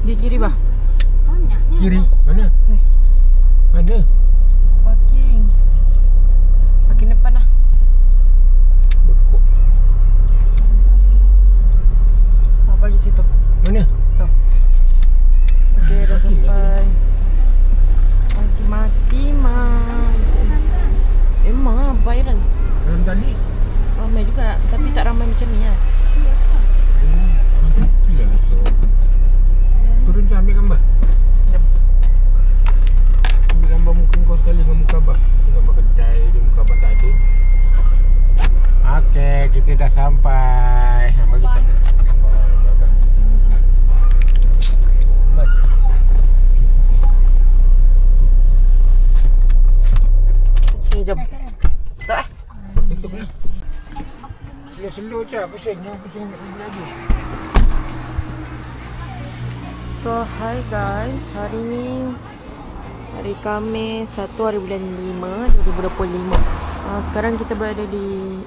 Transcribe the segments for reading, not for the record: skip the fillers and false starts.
Di kiri bah. Kiri? Mana? Ni. Mana? Parking. Parking depan lah. Bekok. Bagi situ. Mana? Tuh. Okey, dah sampai. Mati mas. Memang lah bayaran. Dalam tali? Ramai juga. Tapi tak ramai macam ni lah. Gila lah tu. Turun je ambil gambar. Jom. Ambil gambar muka kau sekali dengan muka abah. Gambar kedai je, muka abah tak ada. Okey, kita dah sampai. Bagi tak. Okay, jom. Tak eh? Tutup ni. Slow-slow je, pusing. Jangan pusing lagi. So, hi guys. Hari ni hari Khamis 1 hari bulan 5 2025. Sekarang kita berada di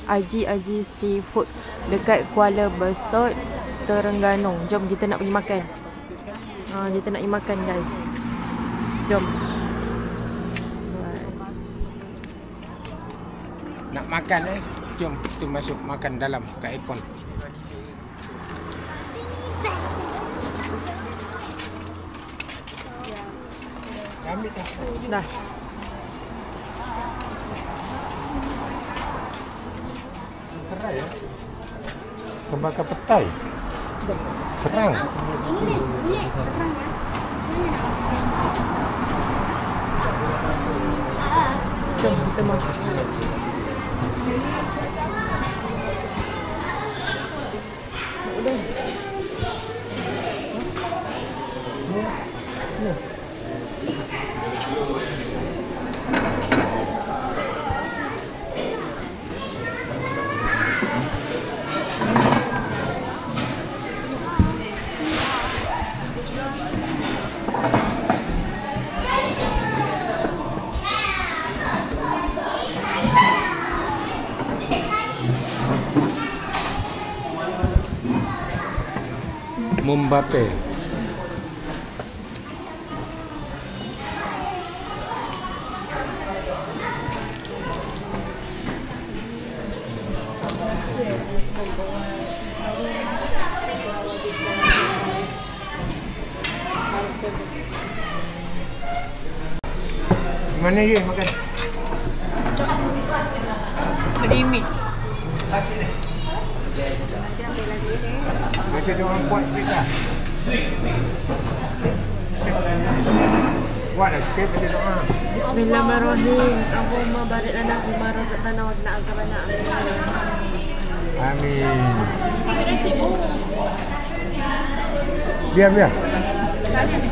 Aji Seafood dekat Kuala Besut, Terengganu. Jom kita nak pergi makan. Kita nak pergi makan guys. Jom. Nak makan jom kita masuk makan dalam kat aircon. Ambil dah. Dah. Kerai ya. Kembangkan petai. Kerang. Ini kerang ya. Jom kita masuk. Udah. Mbappe. Mana dia makan? Creamy. Macam dia orang buat sikit lah. Buat lah sikit macam doa. Bismillahirrahmanirrahim. Allahumma barik lana fima razaqtana wa qina azabannar. Amin. Ada sibuk. Biar. Tadi ni.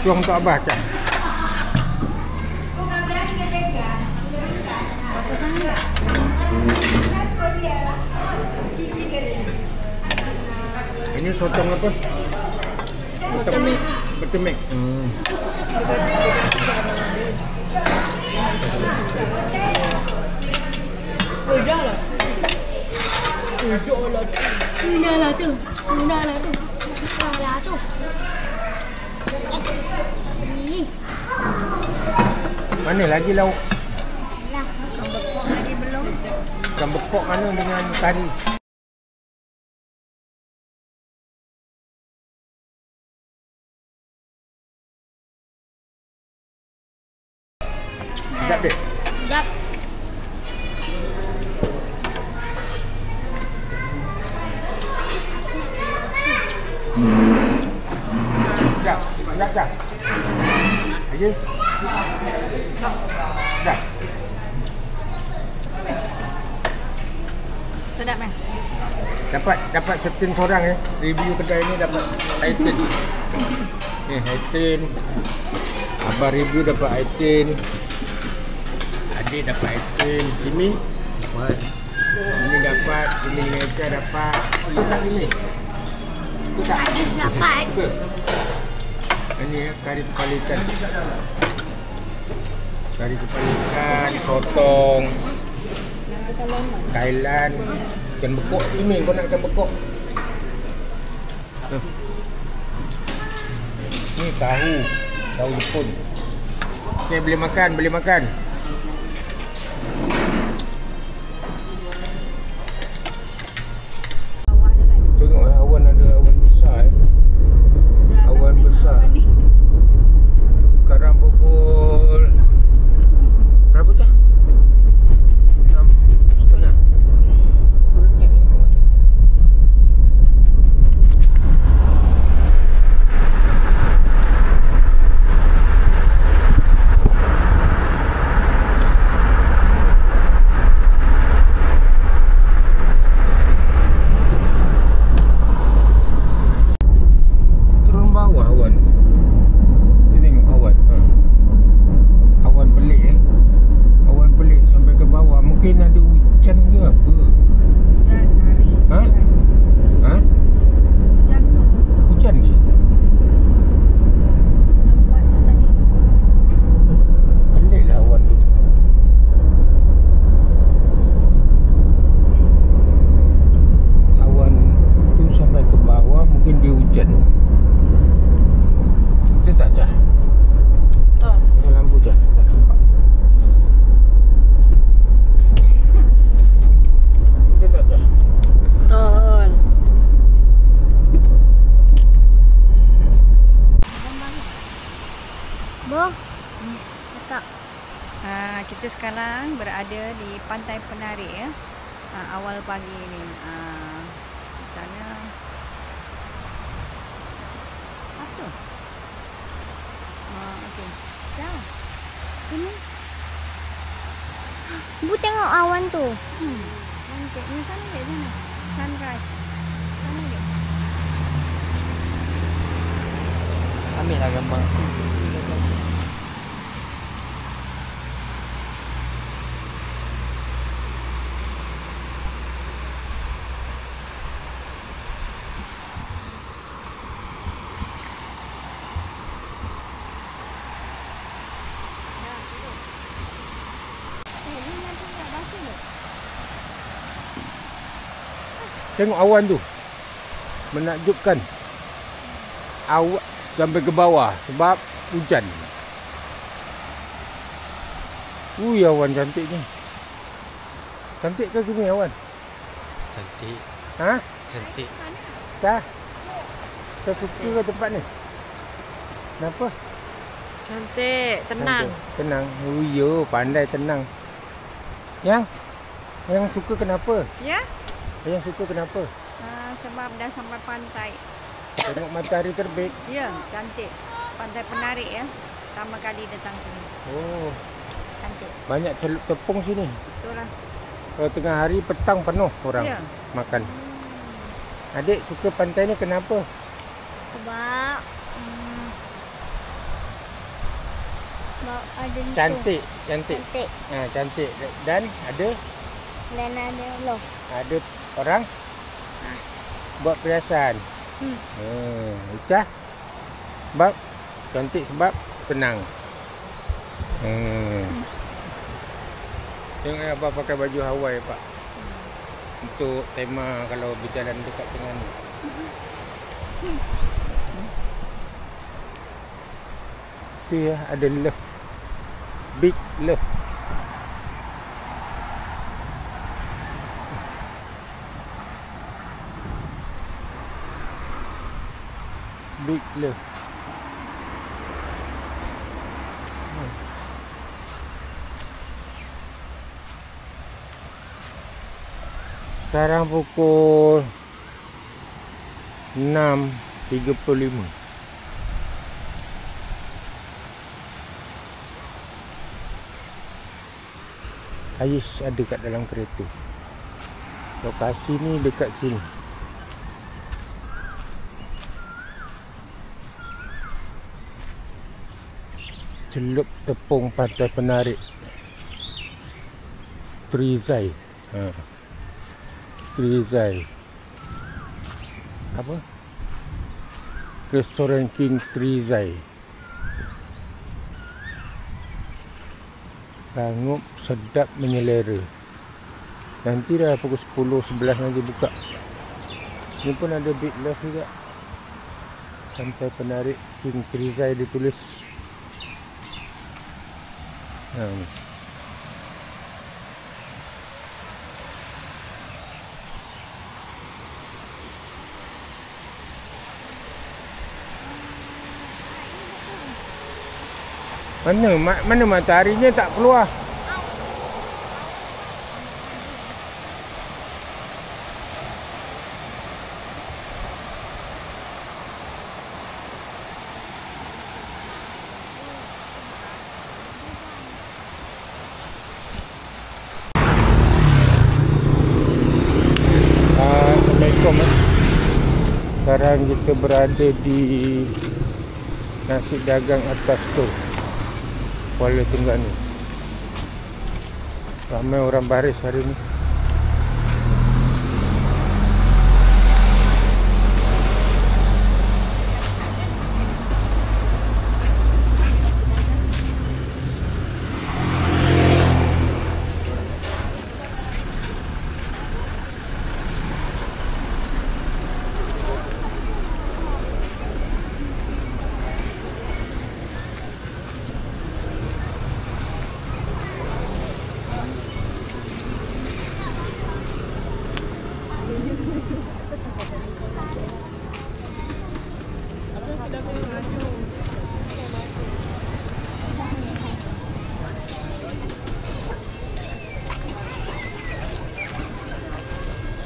Tuang untuk abah kan? Ini sotong apa? Betemik. Betemik. Udah lah. Udah lah tu. Ni. Mana lagi lauk? Lah. Bekok lagi belum. Ikan bekok mana dengan kari? Sedap dek? Sedap. Sedap dah. Lagi? Dah. Sedap kan? Dapat setin seorang review kedai ni dapat item. Ni item. Abang review dapat item. Adik dapat item. Kimi dapat. Ini dapat. Ini dengan Eka dapat. Itu tak ini. Itu tak. Dapat. Ini kari kepala ikan. Kari kepala ikan, sotong, kailan, ikan bekok. Ini kau nak ikan bekok. Ni tahu Jepun. Okay, boleh makan. Tengok awan ada awan besar. Awan besar. Sekarang pukul berapa cah? 6:30. Turun bawah awan. Kita tengok awan. Awan pelik Awan pelik sampai ke bawah. Mungkin ada hujan ke apa? Hujan hari. Ha? Ha? Hujan tu. Hujan ke? Nampak tadi. Peliklah awan tu. Awan tu sampai ke bawah, mungkin dia hujan. Betul tak Cah? Betul. Ada lampu Cah? Tak nampak. Betul tak Cah? Betul. Boh. Kakak. Kita sekarang berada di Pantai Penari ya. Awal pagi ni. Di sana apa? Okey. Dah. Ini Bu tengok awan tu. cantik. Ni sana dek sana. Sunrise. Sana dek. Ambil lah gambar. Ni nanti tak baca dek. Tengok awan tu. Menakjubkan. Awan sampai ke bawah sebab hujan. Ui, awan cantik ni. Cantik ke gini awan? Cantik. Ha? Cantik. Dah. Kau suka ke tempat ni? Kenapa? Cantik, tenang. Cantik. Tenang. Oh ya, pandai tenang. Yang suka kenapa? Ya? Yang suka kenapa? Sebab dah sampai pantai. Tengok matahari terbit. Ya, cantik. Pantai Penari ya. Pertama kali datang sini. Oh, Cantik. banyak celup tepung sini. Betul lah. Kalau tengah hari petang penuh orang Ya. makan. Adik suka pantai ni kenapa? Sebab sebab ada tu. Cantik. Cantik. Cantik. Dan ada Dan ada love. orang buat perhiasan. Ucah. Sebab cantik sebab tenang. Tengok Abah pakai baju Hawaii Pak. Untuk tema kalau berjalan dekat tengah ni. Tu ya, ada love. Big love. Big love. Sekarang pukul 6.35. Ais ada kat dalam kereta. Lokasi ni dekat sini. Celup tepung Pantai Penari. Trizai. Trizai. Apa? Restoran King Trizai. Rangup, sedap, menyelera. Nanti dah pukul 10, 11 nanti buka. Ni pun ada Big Love juga. Sampai penarik King Trizai ditulis. Ni. Mana mataharinya tak keluar. Assalamualaikum. Sekarang kita berada di nasi dagang atas tu, Kuala Terengganu. Ramai orang baris hari ni.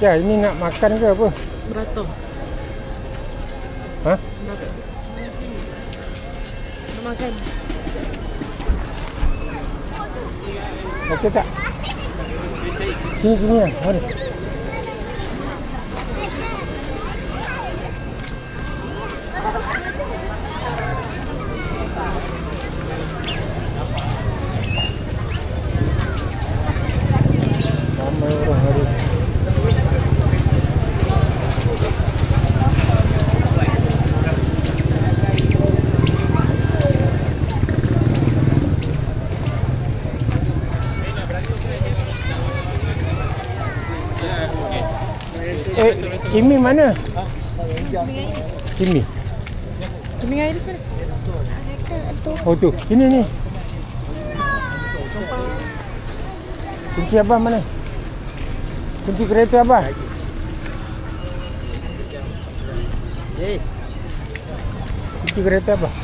Ya, ini nak makan ke apa? Beratur. Ha? Beratur. Nak makan. Okey tak? Sini lah. Mari. Ramai orang hari ni. Kimi mana? Kimi. Kimi Iris mana? Oh tu, sini ni. Kunci abah mana? Kunci kereta abah. Kunci kereta abah.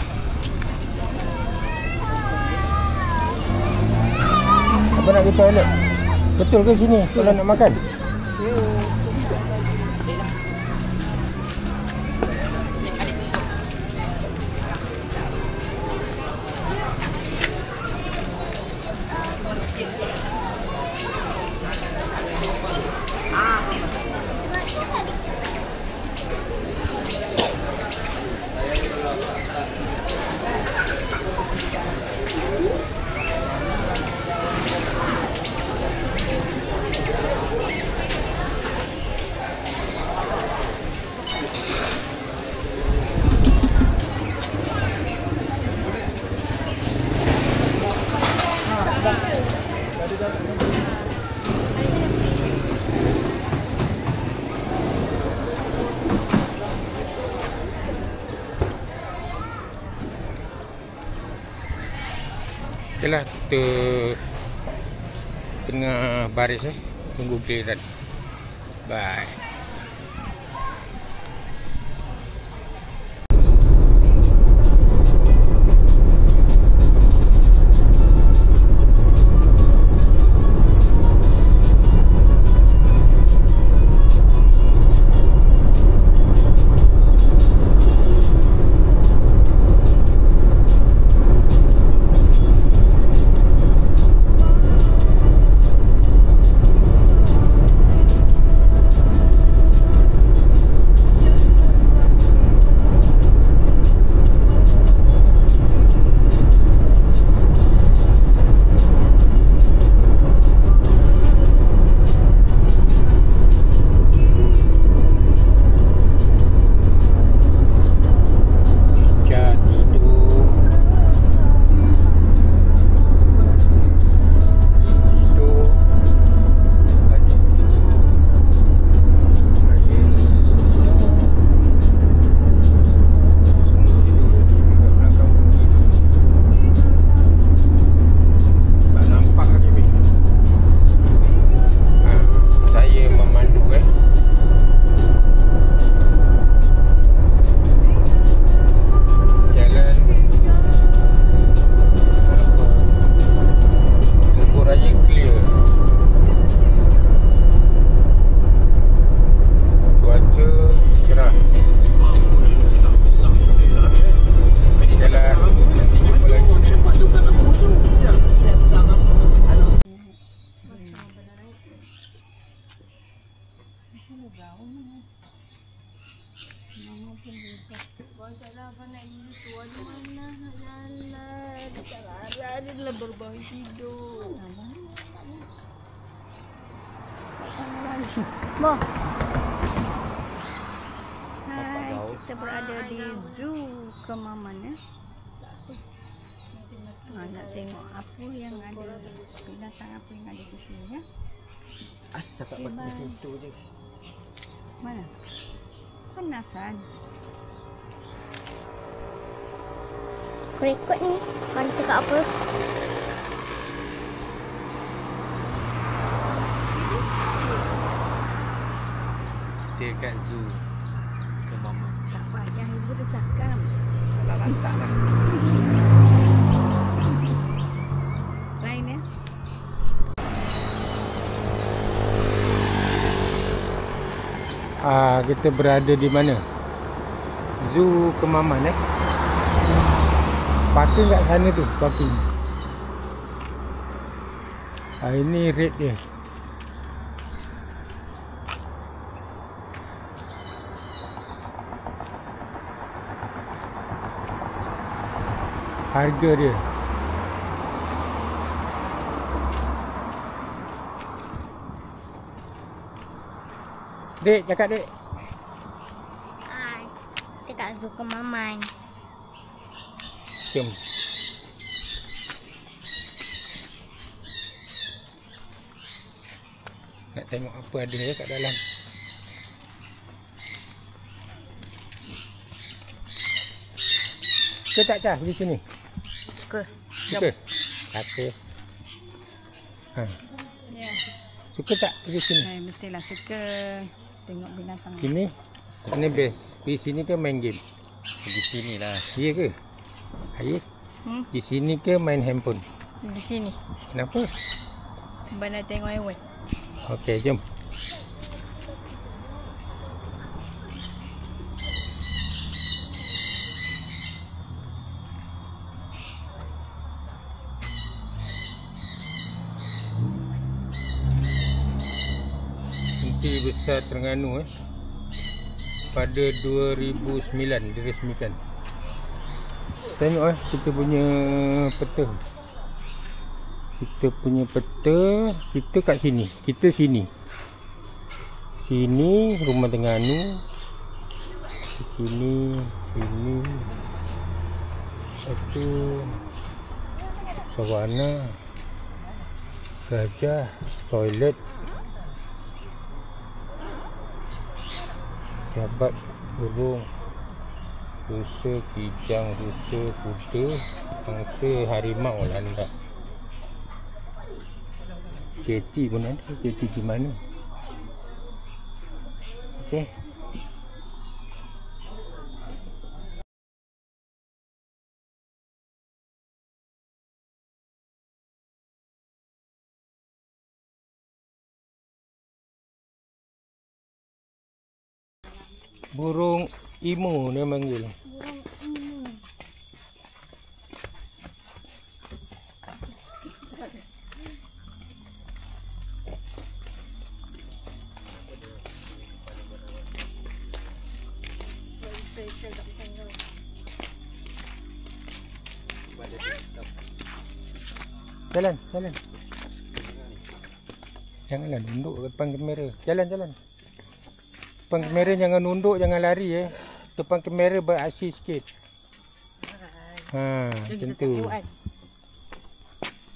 Abah nak pergi toilet. Betul ke sini kalau nak makan? Okeylah, kita tengah baris tunggu giliran. Bye. Bacalah apa nak itu. Ada mana jalan. Tak lari adalah berbangun tidur. Boh. Hai, kita berada di zoo Kemaman ya. Nak tengok apa yang ada, binatang apa yang ada di sini ya. Asal tak pakai foto je. Mana? Penasan. Aku ikut ni. Kau nak cakap apa? Kita kat zoo Kemaman. Tak payah ibu dah cakap. Tak lantak lah. Lain ya. Kita berada di mana? Zoo Kemaman Parking kat sana tu, parking. Ini rate dia. Harga dia. Dek, cakap dek. Hai. Kita kat Zoo Kemaman. Jom. Nak tengok apa ada ya kat dalam. Suka tak Cah di sini? Suka. Suka? Kata. Ya. Suka tak di sini? Saya mestilah suka tengok binatang. Ini? Ini best. Di sini ke main game? Di sini lah. Ya ke? Ais? Di sini ke main handphone? Di sini. Kenapa? Sebab nak tengok hewan. Okey, jom. Henti Besar Terengganu pada 2009 diresmikan. Tengok kita punya peta. Kita punya peta, kita kat sini. Kita sini. Sini Rumah Terengganu. Sini, sini. Itu Sawana. Gajah, toilet. Jabat, burung, rusa, kijang, rusa, kuda, angsa, harimau lah anda. Keti pun ada. Keti di mana? Okey. Burung emu dia panggil. Jalan, jalan. Janganlah nunduk ke depan kamera. Jalan, jalan. Depan kamera jangan nunduk, jangan lari Depan kamera beraksi sikit. Macam tu.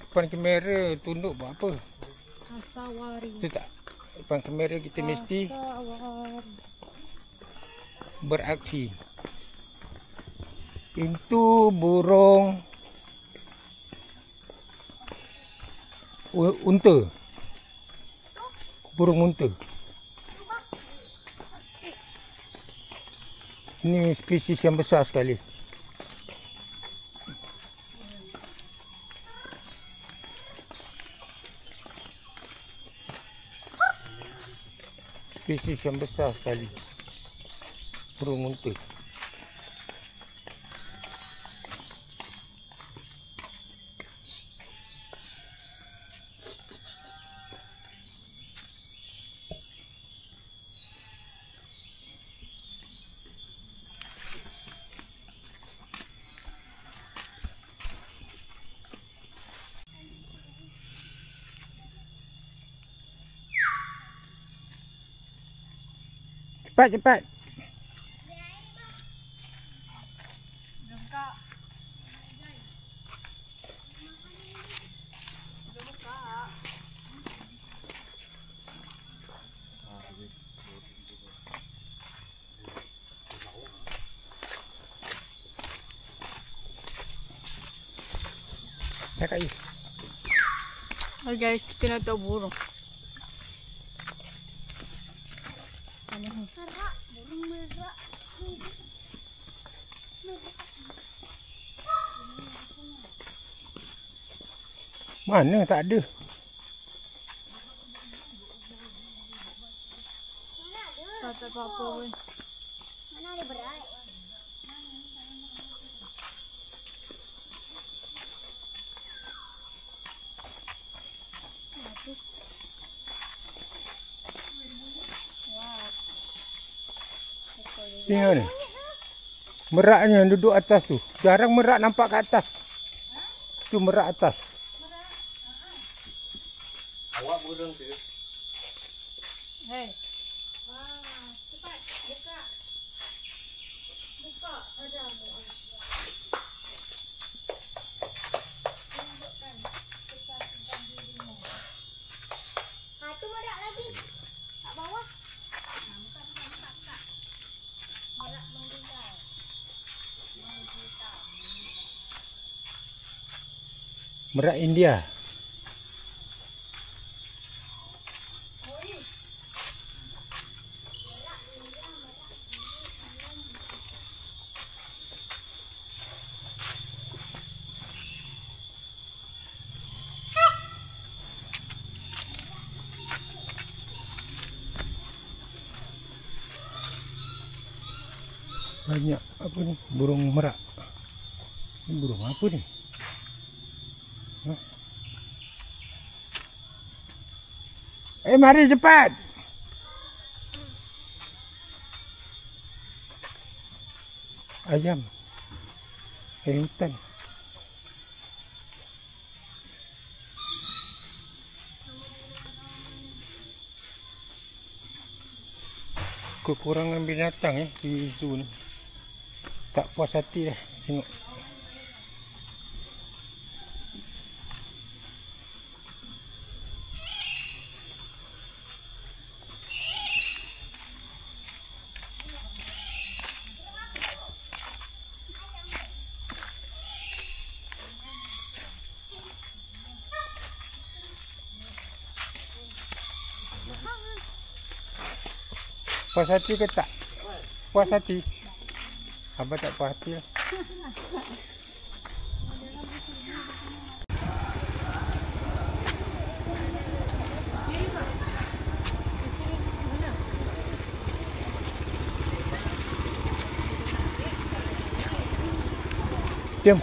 Depan kamera tunduk buat apa? Asawari. Betul tak? Depan kamera kita mesti beraksi. Itu burung unta. Burung unta. Ini spesies yang besar sekali. Spesies yang besar sekali. Burung unta. Cepat, cepat. Cakap je. Oh guys, kita nak tahu burung. Merak, burung merak. Mana tak ada. Tak ada apa-apa pun. Mana ada berat? Tengok ni. Meraknya duduk atas tu. Jarang merak nampak kat atas. Tu merak atas. Awak burung tu. Hei. Tu merak lagi. Kat bawah. Merak India. Banyak apa ni? Burung merak. Ini burung apa ni? Hah? Mari cepat. Ayam. Hutan. Kekurangan binatang di zoo ni. Tak puas hati dah tengok. Puas hati ke tak? Puas hati. Abang tak puas hati lah. Diam.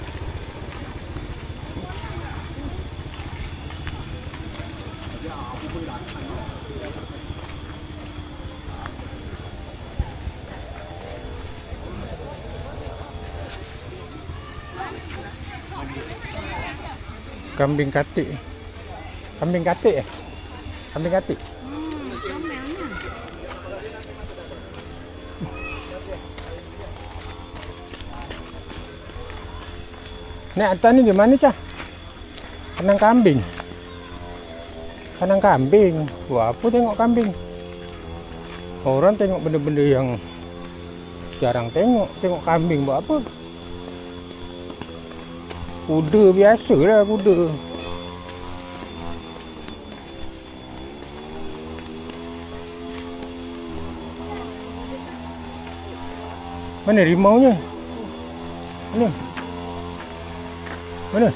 Kambing katik. Kambing katik eh? Kambing katik. Comelnya. Ni atas ni gimana cah? Kandang kambing. Kandang kambing. Wah, apa tengok kambing? Orang tengok benda-benda yang jarang tengok. Tengok kambing buat apa? Kuda biasa lah, kuda. Mana rimaunya? Mana? Mana?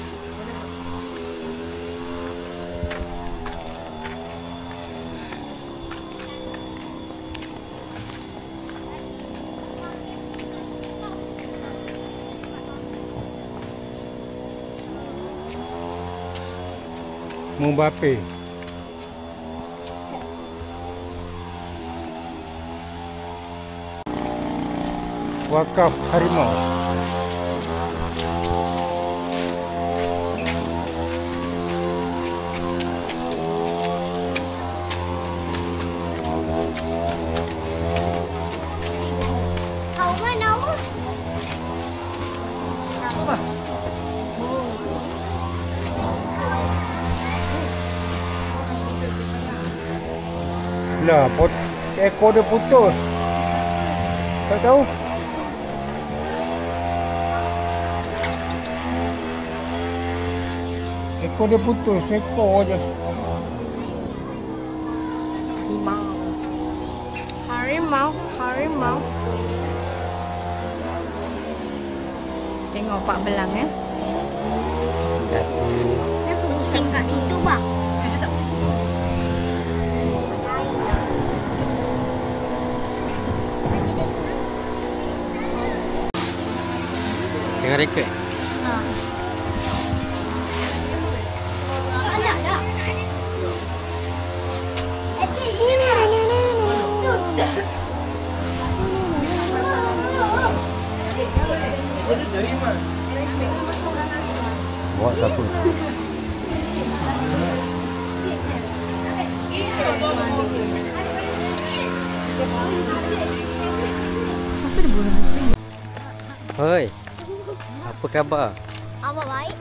Mbappe. Wakaf harimau. Lah, ekor dia putus. Tak tahu. Ekor dia putus, ekor je. Harimau. Tengok pak belang Terima kasih. Aku pusing kat situ, bang. Tengah rekod. Bawa siapa? Hoi. Apa khabar? Apa baik?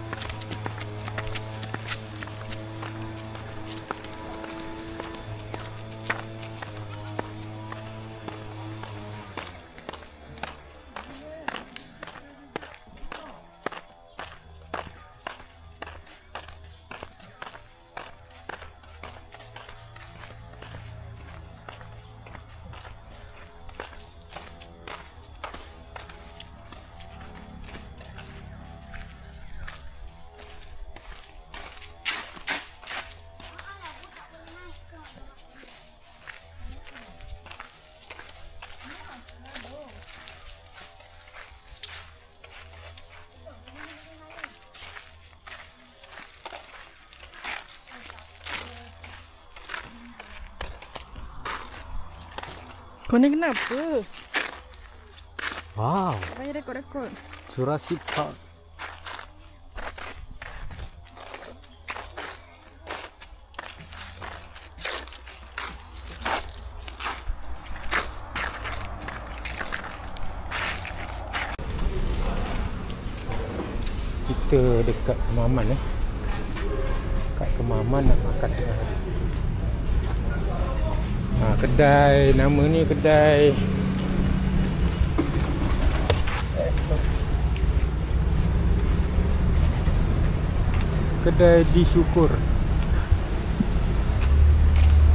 Kau ni kenapa? Wow. Saya rekod. Jurassic Park. Kita dekat Kemaman Kat Kemaman nak makan kedai, nama ni kedai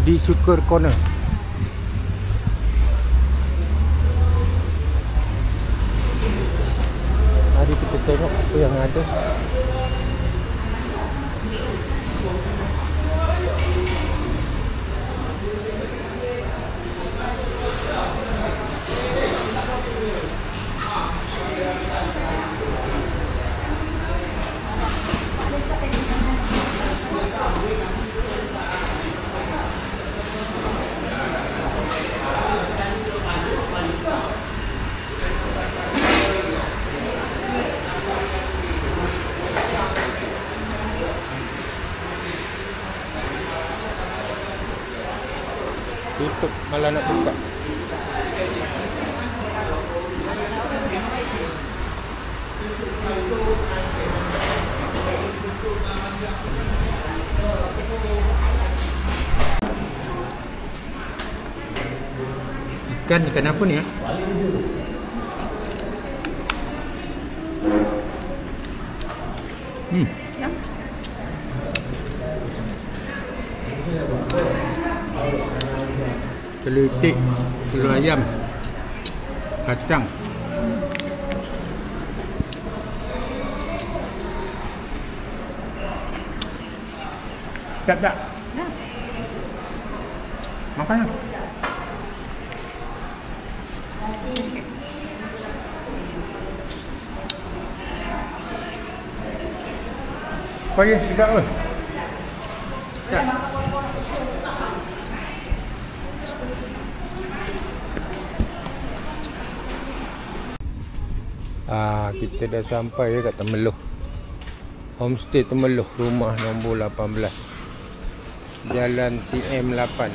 Disyukur Corner. Mari kita tengok apa yang ada. Tutup, malah nak buka. Ikan apa ni ya? Telur itik, telur ayam, kacang. Tak. Ya. Makan lah. Pagi sedap ke? Sedap. Kita dah sampai dekat Temeloh. Homestay Temeloh, rumah nombor 18. Jalan TM8.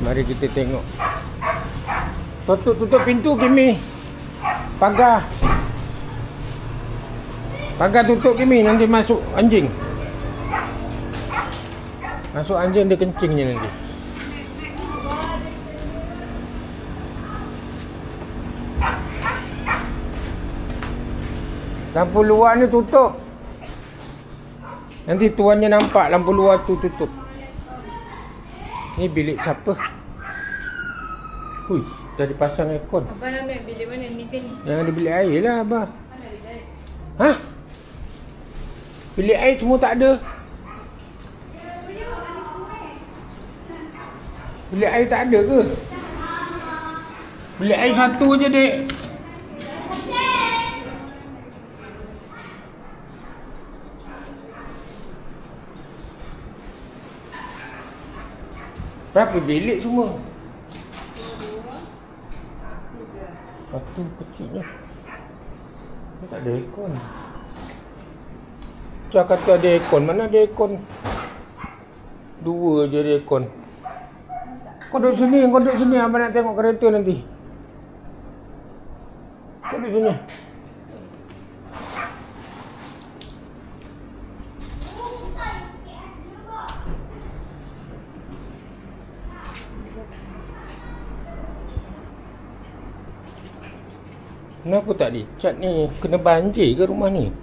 Mari kita tengok. Tutup pintu Kimi. Pagar tutup Kimi, nanti masuk anjing. Masuk anjing dia kencingnya nanti. Lampu luar ni tutup. Nanti tuannya nampak lampu luar tu tutup. Ni bilik siapa? Hui, dah dipasang aircon. Abang nak ambil bilik mana ni ke ni? Yang ada bilik air lah abah. Hah? Bilik air semua tak ada. Bilik air tak ada ke? Bilik air satu je dek. Berapa bilik semua? Satu kecilnya. Dia tak ada aircon. Cak kata ada aircon. Mana ada aircon? Dua je ada aircon. Kau duduk sini. Kau duduk sini. Abang nak tengok kereta nanti. Kau duduk sini. Kenapa tak dicat ni? Kena banjir ke rumah ni?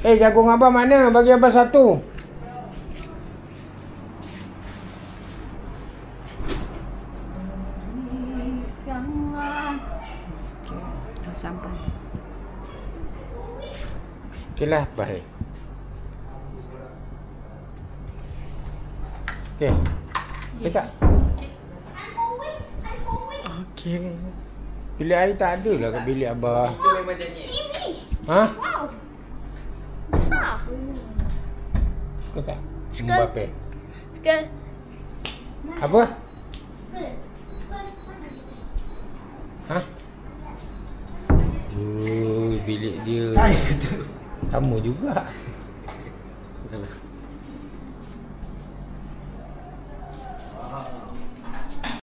Jagung abang mana? Bagi abang satu. Dah sampai. Okeylah, baik. Okey. Okey tak? Okey. Bilik air tak ada lah kat bilik abah. Itu memang janji. Ha? Wow. Besar. Suka tak? Suka. Mbappe. Suka. Apa? Ha? Bilik dia. Sama juga.